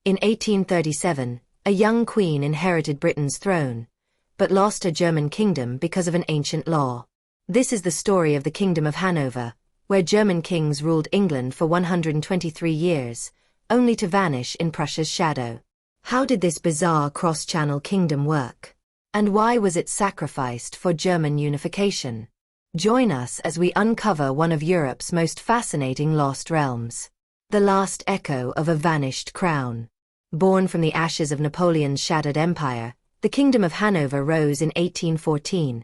In 1837, a young queen inherited Britain's throne, but lost her German kingdom because of an ancient law. This is the story of the Kingdom of Hanover, where German kings ruled England for 123 years, only to vanish in Prussia's shadow. How did this bizarre cross-channel kingdom work? And why was it sacrificed for German unification? Join us as we uncover one of Europe's most fascinating lost realms. The last echo of a vanished crown. Born from the ashes of Napoleon's shattered empire, the Kingdom of Hanover rose in 1814,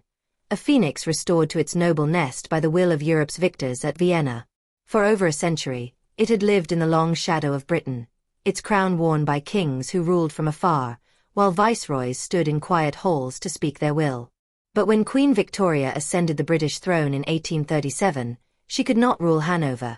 a phoenix restored to its noble nest by the will of Europe's victors at Vienna. For over a century, it had lived in the long shadow of Britain, its crown worn by kings who ruled from afar, while viceroys stood in quiet halls to speak their will. But when Queen Victoria ascended the British throne in 1837, she could not rule Hanover.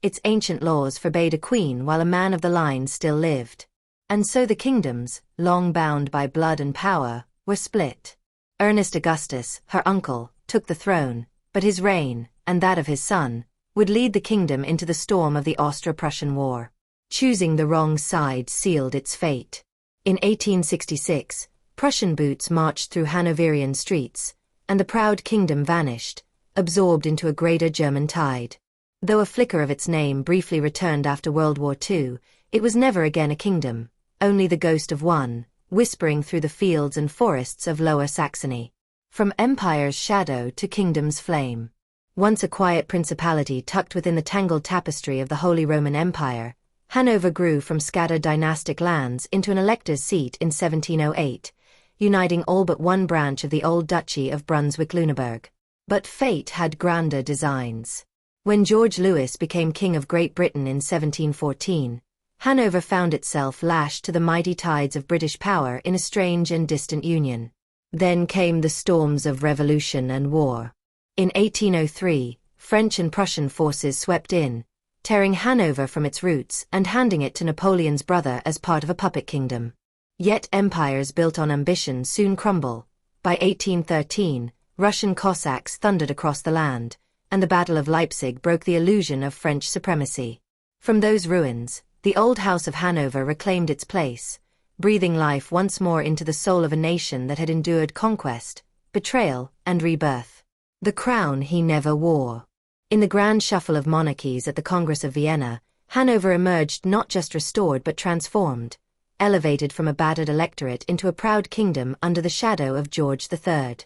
Its ancient laws forbade a queen while a man of the line still lived. And so the kingdoms, long bound by blood and power, were split. Ernest Augustus, her uncle, took the throne, but his reign, and that of his son, would lead the kingdom into the storm of the Austro-Prussian War. Choosing the wrong side sealed its fate. In 1866, Prussian boots marched through Hanoverian streets, and the proud kingdom vanished, absorbed into a greater German tide. Though a flicker of its name briefly returned after World War II, it was never again a kingdom, only the ghost of one, whispering through the fields and forests of Lower Saxony. From empire's shadow to kingdom's flame. Once a quiet principality tucked within the tangled tapestry of the Holy Roman Empire, Hanover grew from scattered dynastic lands into an elector's seat in 1708, uniting all but one branch of the old Duchy of Brunswick-Lüneburg. But fate had grander designs. When George Louis became King of Great Britain in 1714, Hanover found itself lashed to the mighty tides of British power in a strange and distant union. Then came the storms of revolution and war. In 1803, French and Prussian forces swept in, tearing Hanover from its roots and handing it to Napoleon's brother as part of a puppet kingdom. Yet empires built on ambition soon crumble. By 1813, Russian Cossacks thundered across the land, and the Battle of Leipzig broke the illusion of French supremacy. From those ruins, the old House of Hanover reclaimed its place, breathing life once more into the soul of a nation that had endured conquest, betrayal, and rebirth. The crown he never wore. In the grand shuffle of monarchies at the Congress of Vienna, Hanover emerged not just restored but transformed, elevated from a battered electorate into a proud kingdom under the shadow of George III.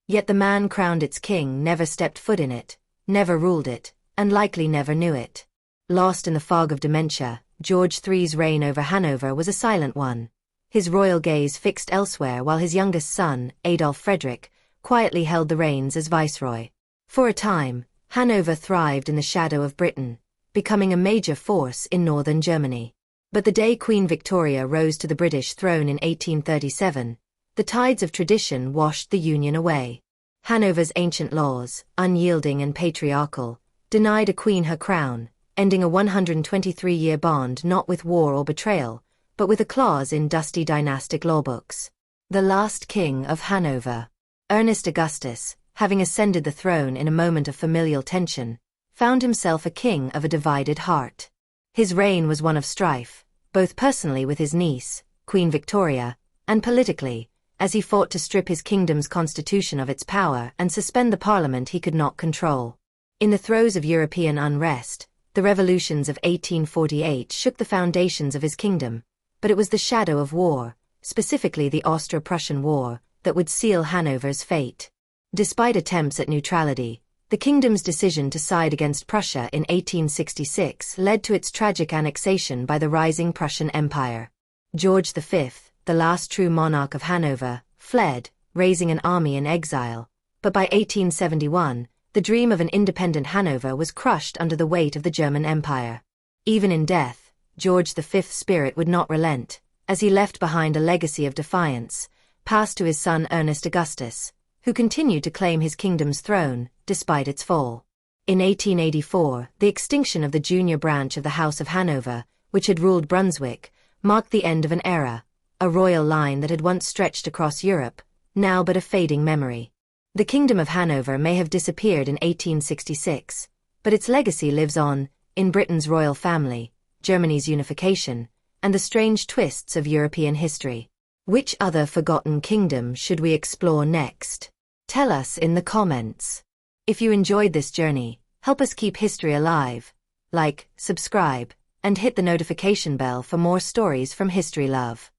Yet the man crowned its king never stepped foot in it, never ruled it, and likely never knew it. Lost in the fog of dementia, George III's reign over Hanover was a silent one, his royal gaze fixed elsewhere while his youngest son, Adolf Frederick, quietly held the reins as viceroy. For a time, Hanover thrived in the shadow of Britain, becoming a major force in northern Germany. But the day Queen Victoria rose to the British throne in 1837, the tides of tradition washed the Union away. Hanover's ancient laws, unyielding and patriarchal, denied a queen her crown, ending a 123-year bond not with war or betrayal, but with a clause in dusty dynastic lawbooks. The last king of Hanover, Ernest Augustus, having ascended the throne in a moment of familial tension, found himself a king of a divided heart. His reign was one of strife, both personally with his niece, Queen Victoria, and politically, as he fought to strip his kingdom's constitution of its power and suspend the parliament he could not control. In the throes of European unrest, the revolutions of 1848 shook the foundations of his kingdom, but it was the shadow of war, specifically the Austro-Prussian War, that would seal Hanover's fate. Despite attempts at neutrality, the kingdom's decision to side against Prussia in 1866 led to its tragic annexation by the rising Prussian Empire. George V, the last true monarch of Hanover, fled, raising an army in exile, but by 1871, the dream of an independent Hanover was crushed under the weight of the German Empire. Even in death, George V's spirit would not relent, as he left behind a legacy of defiance, passed to his son Ernest Augustus, who continued to claim his kingdom's throne, despite its fall. In 1884, the extinction of the junior branch of the House of Hanover, which had ruled Brunswick, marked the end of an era, a royal line that had once stretched across Europe, now but a fading memory. The Kingdom of Hanover may have disappeared in 1866, but its legacy lives on, in Britain's royal family, Germany's unification, and the strange twists of European history. Which other forgotten kingdom should we explore next? Tell us in the comments. If you enjoyed this journey, help us keep history alive. Like, subscribe, and hit the notification bell for more stories from History Love.